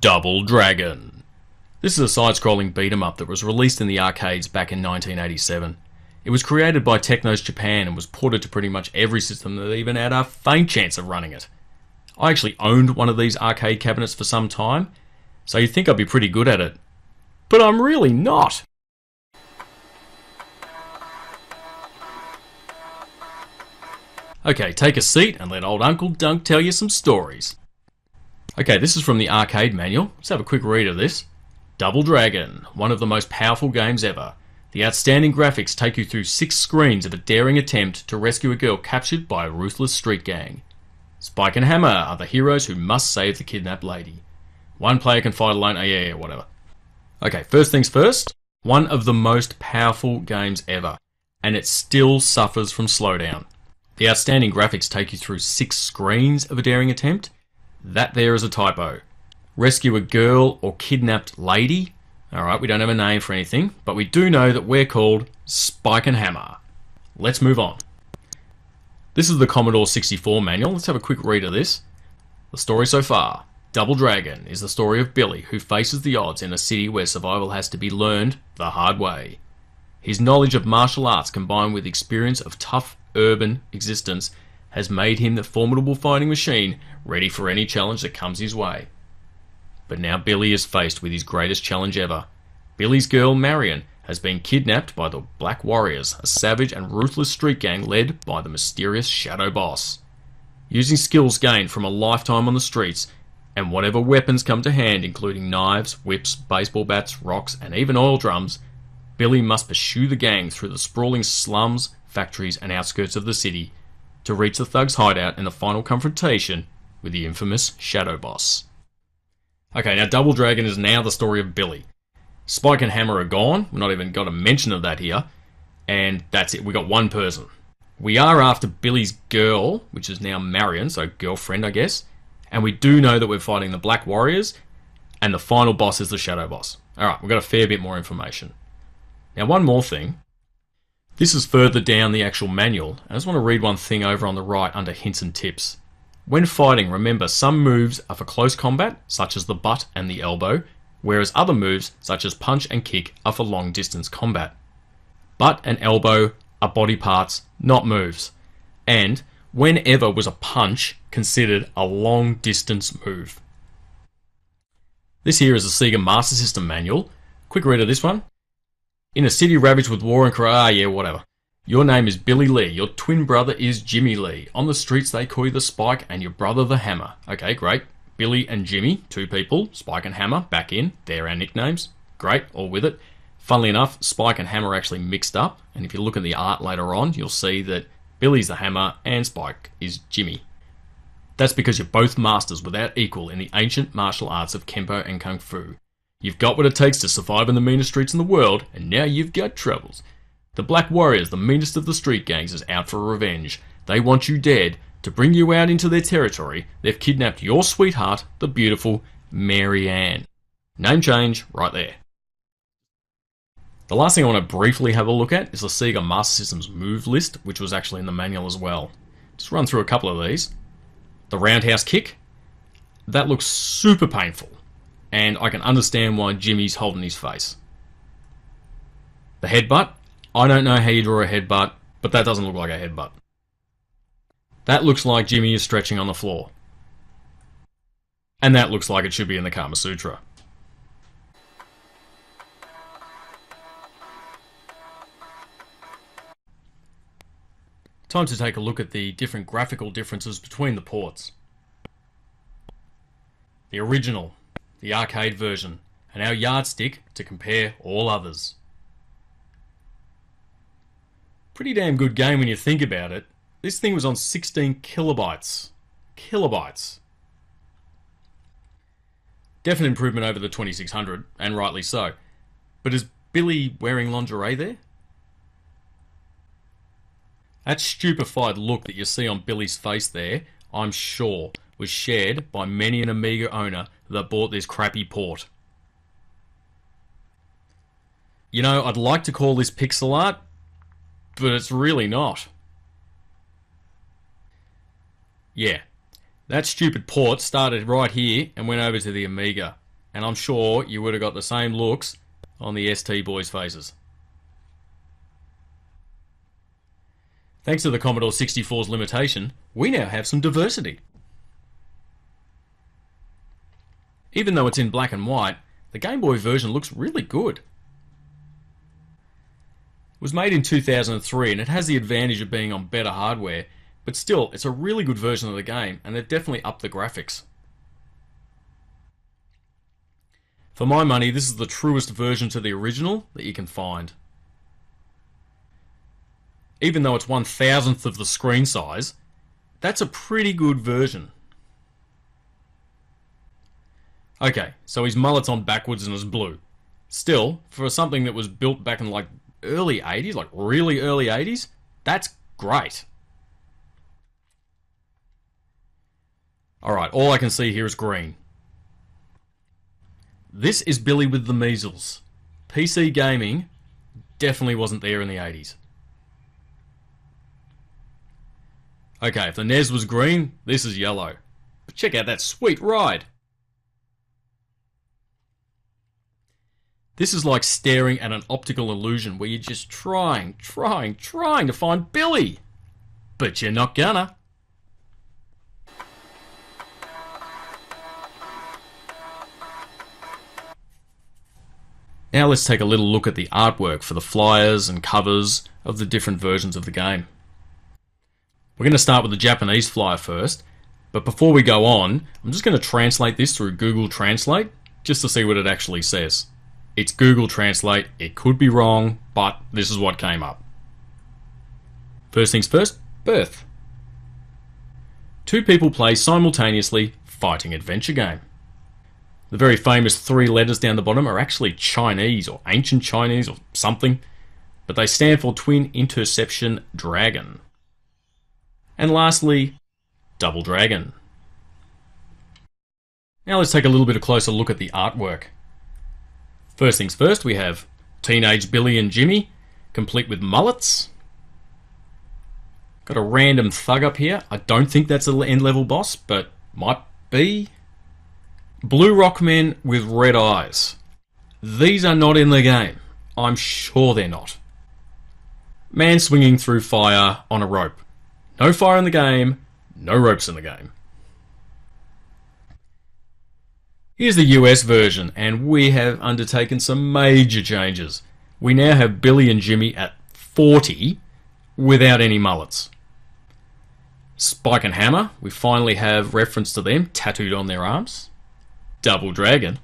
Double Dragon. This is a side-scrolling beat-em-up that was released in the arcades back in 1987. It was created by Technos Japan and was ported to pretty much every system that even had a faint chance of running it. I actually owned one of these arcade cabinets for some time, so you'd think I'd be pretty good at it. But I'm really not! Okay, take a seat and let old Uncle Dunk tell you some stories. Okay, this is from the arcade manual. Let's have a quick read of this. Double Dragon, one of the most powerful games ever. The outstanding graphics take you through 6 screens of a daring attempt to rescue a girl captured by a ruthless street gang. Spike and Hammer are the heroes who must save the kidnapped lady. One player can fight alone. Oh yeah, whatever. Okay, first things first. One of the most powerful games ever, and it still suffers from slowdown. The outstanding graphics take you through 6 screens of a daring attempt. That there is a typo. Rescue a girl or kidnapped lady. Alright, we don't have a name for anything, but we do know that we're called Spike and Hammer. Let's move on. This is the Commodore 64 manual. Let's have a quick read of this. The story so far. Double Dragon is the story of Billy, who faces the odds in a city where survival has to be learned the hard way. His knowledge of martial arts combined with experience of tough urban existence has made him the formidable fighting machine ready for any challenge that comes his way. But now Billy is faced with his greatest challenge ever. Billy's girl, Marion, has been kidnapped by the Black Warriors, a savage and ruthless street gang led by the mysterious Shadow Boss. Using skills gained from a lifetime on the streets, and whatever weapons come to hand, including knives, whips, baseball bats, rocks, and even oil drums, Billy must pursue the gang through the sprawling slums, factories, and outskirts of the city to reach the thugs' hideout in the final confrontation with the infamous Shadow Boss. Okay, now Double Dragon is now the story of Billy. Spike and Hammer are gone, we've not even got a mention of that here, and that's it, we got one person. We are after Billy's girl, which is now Marion, so girlfriend I guess, and we do know that we're fighting the Black Warriors, and the final boss is the Shadow Boss. Alright, we've got a fair bit more information. Now one more thing. This is further down the actual manual. I just want to read one thing over on the right under hints and tips. When fighting, remember some moves are for close combat, such as the butt and the elbow, whereas other moves, such as punch and kick, are for long distance combat. Butt and elbow are body parts, not moves. And whenever was a punch considered a long distance move. This here is a Sega Master System manual. Quick read of this one. In a city ravaged with war and whatever. Your name is Billy Lee. Your twin brother is Jimmy Lee. On the streets they call you the Spike and your brother the Hammer. Okay, great. Billy and Jimmy, 2 people. Spike and Hammer, back in. They're our nicknames. Great, all with it. Funnily enough, Spike and Hammer are actually mixed up. And if you look at the art later on, you'll see that Billy's the Hammer and Spike is Jimmy. That's because you're both masters without equal in the ancient martial arts of Kempo and Kung Fu. You've got what it takes to survive in the meanest streets in the world, and now you've got troubles. The Black Warriors, the meanest of the street gangs, is out for revenge. They want you dead. To bring you out into their territory, they've kidnapped your sweetheart, the beautiful Mary Ann. Name change, right there. The last thing I want to briefly have a look at is the Sega Master System's move list, which was actually in the manual as well. Just run through a couple of these. The roundhouse kick. That looks super painful. And I can understand why Jimmy's holding his face. The headbutt. I don't know how you draw a headbutt, but that doesn't look like a headbutt. That looks like Jimmy is stretching on the floor. And that looks like it should be in the Kama Sutra. Time to take a look at the different graphical differences between the ports. The original, the arcade version, and our yardstick to compare all others. Pretty damn good game when you think about it. This thing was on 16 kilobytes. Kilobytes. Definite improvement over the 2600, and rightly so. But is Billy wearing lingerie there? That stupefied look that you see on Billy's face there, I'm sure, was shared by many an Amiga owner that bought this crappy port. You know, I'd like to call this pixel art, but it's really not. Yeah, that stupid port started right here and went over to the Amiga. and I'm sure you would have got the same looks on the ST boys' faces. Thanks to the Commodore 64's limitation, we now have some diversity. Even though it's in black and white, the Game Boy version looks really good. It was made in 2003 and it has the advantage of being on better hardware, but still, it's a really good version of the game and they've definitely upped the graphics. For my money, this is the truest version to the original that you can find. Even though it's 1/1000th of the screen size, that's a pretty good version. Okay, so his mullet's on backwards and is blue. Still, for something that was built back in like early 80s, like really early 80s, that's great. Alright, all I can see here is green. This is Billy with the measles. PC gaming definitely wasn't there in the 80s. Okay, if the NES was green, this is yellow. But check out that sweet ride. This is like staring at an optical illusion where you're just trying to find Billy. But you're not gonna. Now let's take a little look at the artwork for the flyers and covers of the different versions of the game. We're going to start with the Japanese flyer first, but before we go on, I'm just going to translate this through Google Translate, just to see what it actually says. It's Google Translate, it could be wrong, but this is what came up. First things first, birth. Two people play simultaneously fighting adventure game. The very famous 3 letters down the bottom are actually Chinese or ancient Chinese or something, but they stand for Twin Interception Dragon. And lastly, Double Dragon. Now let's take a little bit of a closer look at the artwork. First things first, we have teenage Billy and Jimmy, complete with mullets. Got a random thug up here. I don't think that's an end-level boss, but might be. Blue rock men with red eyes. These are not in the game. I'm sure they're not. Man swinging through fire on a rope. No fire in the game, no ropes in the game. Here's the US version, and we have undertaken some major changes. We now have Billy and Jimmy at 40 without any mullets. Spike and Hammer, we finally have reference to them tattooed on their arms. Double Dragon,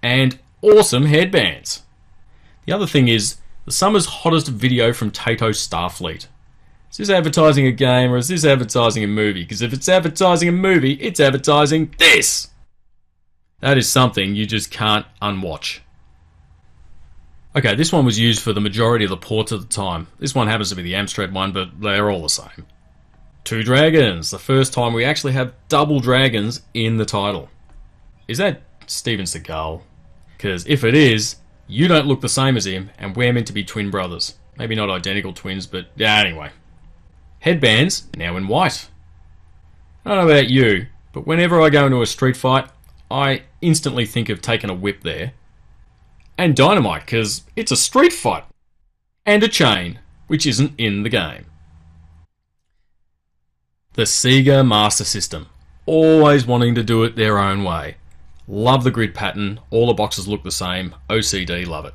and awesome headbands. The other thing is, the summer's hottest video from Taito Starfleet. Is this advertising a game or is this advertising a movie? Because if it's advertising a movie, it's advertising this! That is something you just can't unwatch. Okay, this one was used for the majority of the ports at the time. This one happens to be the Amstrad one, but they're all the same. Two Dragons, the first time we actually have double dragons in the title. Is that Steven Seagal? Because if it is, you don't look the same as him, and we're meant to be twin brothers. Maybe not identical twins, but yeah, anyway. Headbands, now in white. I don't know about you, but whenever I go into a street fight, I instantly think of taking a whip there. And dynamite, because it's a street fight. And a chain, which isn't in the game. The Sega Master System. Always wanting to do it their own way. Love the grid pattern, all the boxes look the same, OCD, love it.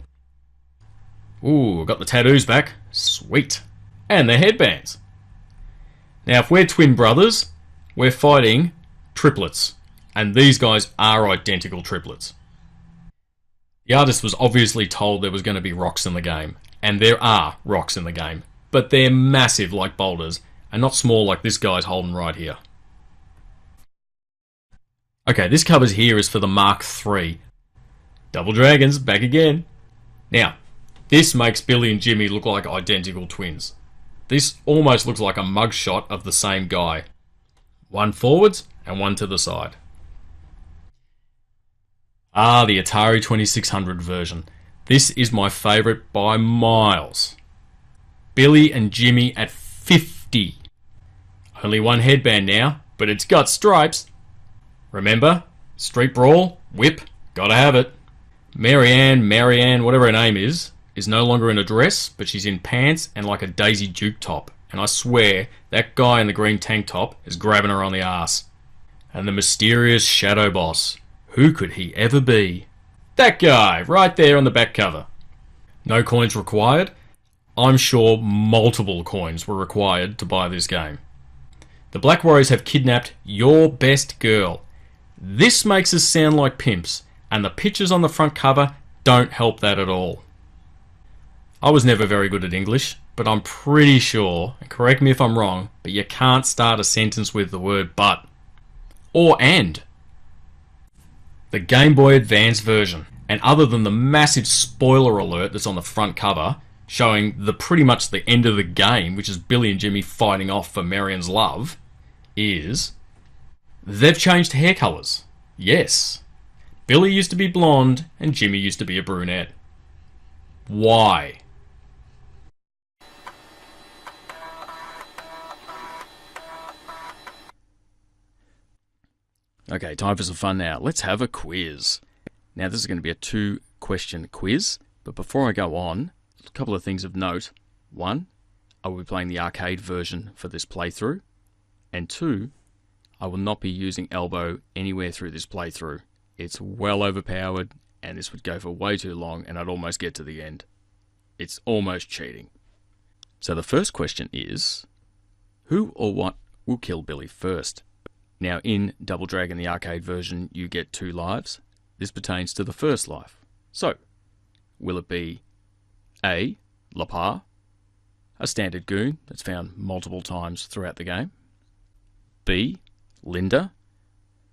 Ooh, got the tattoos back, sweet. And the headbands. Now if we're twin brothers, we're fighting triplets. And these guys are identical triplets. The artist was obviously told there was going to be rocks in the game. And there are rocks in the game. But they're massive like boulders, and not small like this guy's holding right here. Okay, this covers here is for the Mark III. Double Dragons, back again. Now, this makes Billy and Jimmy look like identical twins. This almost looks like a mugshot of the same guy. One forwards and one to the side. Ah, the Atari 2600 version. This is my favourite by miles. Billy and Jimmy at 50. Only one headband now, but it's got stripes. Remember? Street brawl, whip, Gotta have it. Marianne, whatever her name is no longer in a dress, but she's in pants and like a Daisy Duke top. And I swear, that guy in the green tank top is grabbing her on the ass. And the mysterious shadow boss. Who could he ever be? That guy, right there on the back cover. No coins required. I'm sure multiple coins were required to buy this game. The Black Warriors have kidnapped your best girl. This makes us sound like pimps, and the pictures on the front cover don't help that at all. I was never very good at English, but I'm pretty sure, and correct me if I'm wrong, but you can't start a sentence with the word but. Or and. The Game Boy Advance version, and other than the massive spoiler alert that's on the front cover, showing pretty much the end of the game, which is Billy and Jimmy fighting off for Marian's love, is they've changed hair colours. Yes. Billy used to be blonde and Jimmy used to be a brunette. Why? Okay, time for some fun now. Let's have a quiz. Now, this is going to be a 2-question quiz, but before I go on, a couple of things of note. 1, I will be playing the arcade version for this playthrough, and 2, I will not be using elbow anywhere through this playthrough. It's well overpowered, and this would go for way too long, and I'd almost get to the end. It's almost cheating. So the first question is, who or what will kill Billy first? Now, in Double Dragon, the arcade version, you get 2 lives. This pertains to the first life. So, will it be A, Lapar, a standard goon that's found multiple times throughout the game? B, Linda,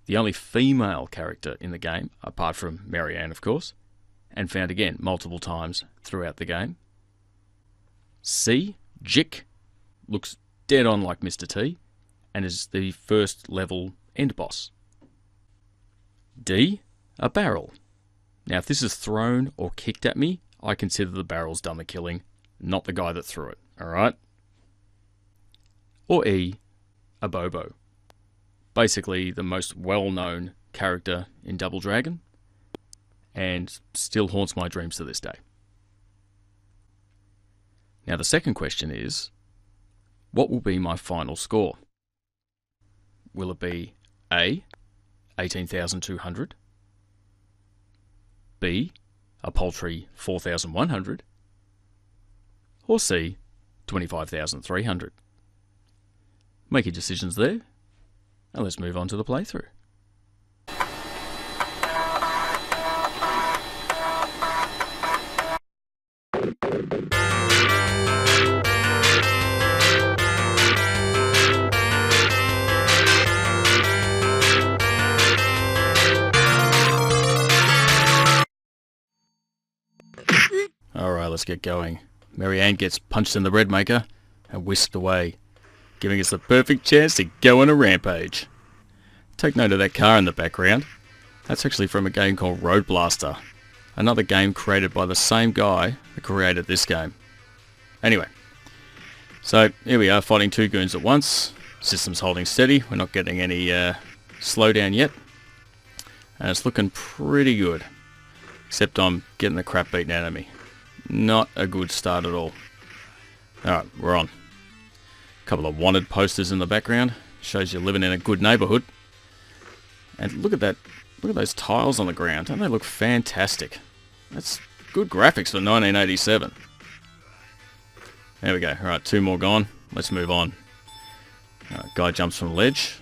the only female character in the game, apart from Marianne, of course, and found again multiple times throughout the game? C, Jick, looks dead on like Mr. T, and is the first level end boss. D, a barrel. Now, if this is thrown or kicked at me, I consider the barrel's done the killing, not the guy that threw it, alright? Or E, a Bobo. Basically the most well-known character in Double Dragon, and still haunts my dreams to this day. Now, the second question is, what will be my final score? Will it be A, 18,200, B, a paltry 4,100, or C, 25,300? Make your decisions there, and let's move on to the playthrough. Alright, let's get going. Marianne gets punched in the red maker and whisked away, giving us the perfect chance to go on a rampage. Take note of that car in the background. That's actually from a game called Road Blaster, another game created by the same guy that created this game. Anyway, so here we are fighting 2 goons at once. System's holding steady, we're not getting any slowdown yet. And it's looking pretty good, except I'm getting the crap beaten out of me. Not a good start at all. Alright, we're on. A couple of wanted posters in the background. Shows you're living in a good neighbourhood. And look at that. Look at those tiles on the ground. Don't they look fantastic? That's good graphics for 1987. There we go. Alright, 2 more gone. Let's move on. Alright, guy jumps from a ledge.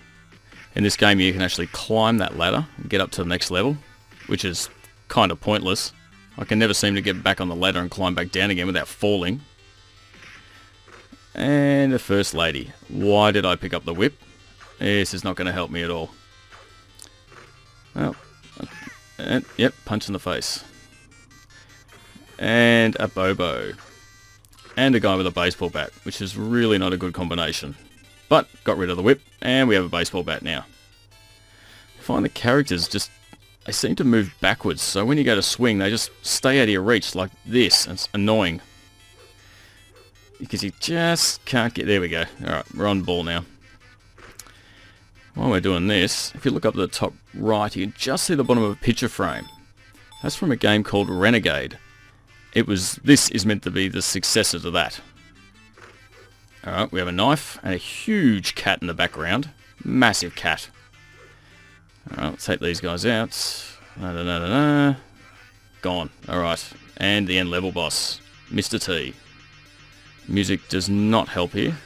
In this game you can actually climb that ladder and get up to the next level, which is kind of pointless. I can never seem to get back on the ladder and climb back down again without falling. And the First Lady. Why did I pick up the whip? This is not going to help me at all. Well, and, yep, punch in the face. And a Bobo. And a guy with a baseball bat, which is really not a good combination. But, got rid of the whip, and we have a baseball bat now. I find the characters just... they seem to move backwards, so when you go to swing, they just stay out of your reach like this, and it's annoying. Because you just can't get... there we go. Alright, we're on ball now. While we're doing this, if you look up at the top right, you can just see the bottom of a picture frame. That's from a game called Renegade. This is meant to be the successor to that. Alright, we have a knife and a huge cat in the background. Massive cat. Alright, let's take these guys out. Gone. Alright. And the end level boss, Mr. T. Music does not help here.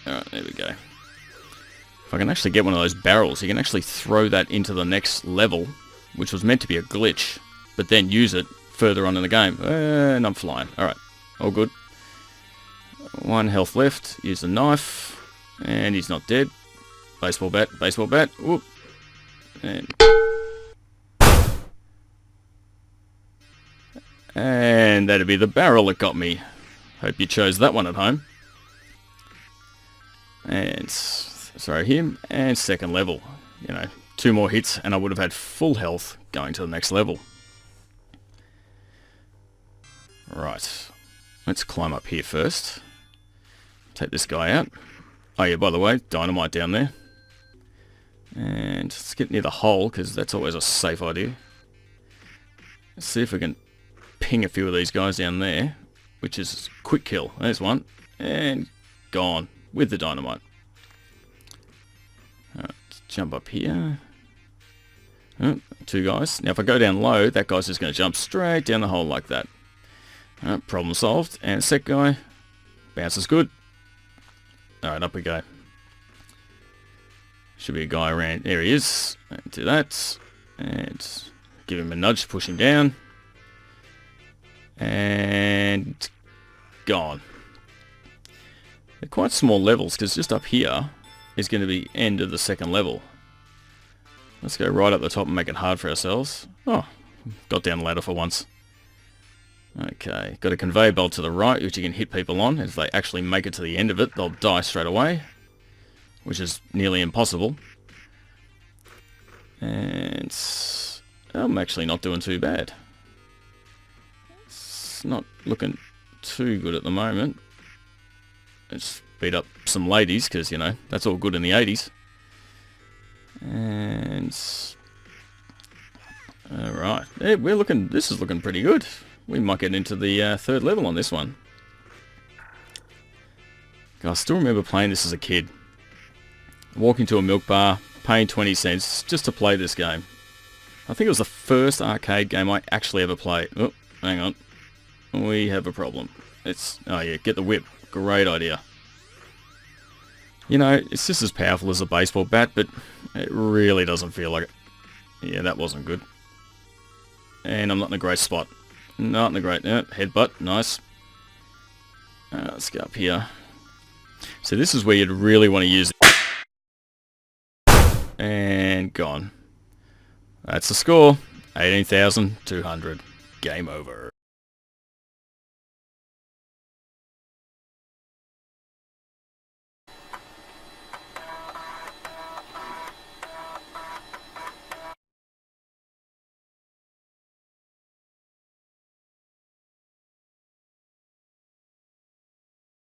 Alright, there we go. If I can actually get one of those barrels, you can actually throw that into the next level, which was meant to be a glitch, but then use it further on in the game. And I'm flying. Alright, all good. 1 health left. Use the knife. And he's not dead. Baseball bat, baseball bat. Whoop. And that'd be the barrel that got me. Hope you chose that one at home. And, sorry, him. And second level. 2 more hits and I would have had full health going to the next level. Right. Let's climb up here first. Take this guy out. Oh yeah, by the way, dynamite down there. And let's get near the hole, because that's always a safe idea. Let's see if we can ping a few of these guys down there, which is quick kill. There's one. And gone with the dynamite. Let's jump up here. Oh, 2 guys. Now if I go down low, that guy's just going to jump straight down the hole like that. Problem solved. And sec guy. Bounces good. Alright, up we go. Should be a guy around. There he is. Do that. And give him a nudge to push him down. And gone. They're quite small levels, because just up here is going to be end of the second level. Let's go right up the top and make it hard for ourselves. Oh, got down the ladder for once. Okay, got a conveyor belt to the right, which you can hit people on. If they actually make it to the end of it, they'll die straight away, which is nearly impossible. And I'm actually not doing too bad. It's not looking too good at the moment. Let's beat up some ladies, because, that's all good in the 80s. And alright, yeah, this is looking pretty good. We might get into the third level on this one. I still remember playing this as a kid. Walking to a milk bar, paying 20 cents just to play this game. I think it was the first arcade game I actually ever played. Oh, hang on. We have a problem. Oh yeah, get the whip. Great idea. It's just as powerful as a baseball bat, but it really doesn't feel like it. Yeah, that wasn't good. And I'm not in a great spot. Not in a great... headbutt. Nice. Let's go up here. So this is where you'd really want to use it. And gone. That's the score. 18,200. Game over.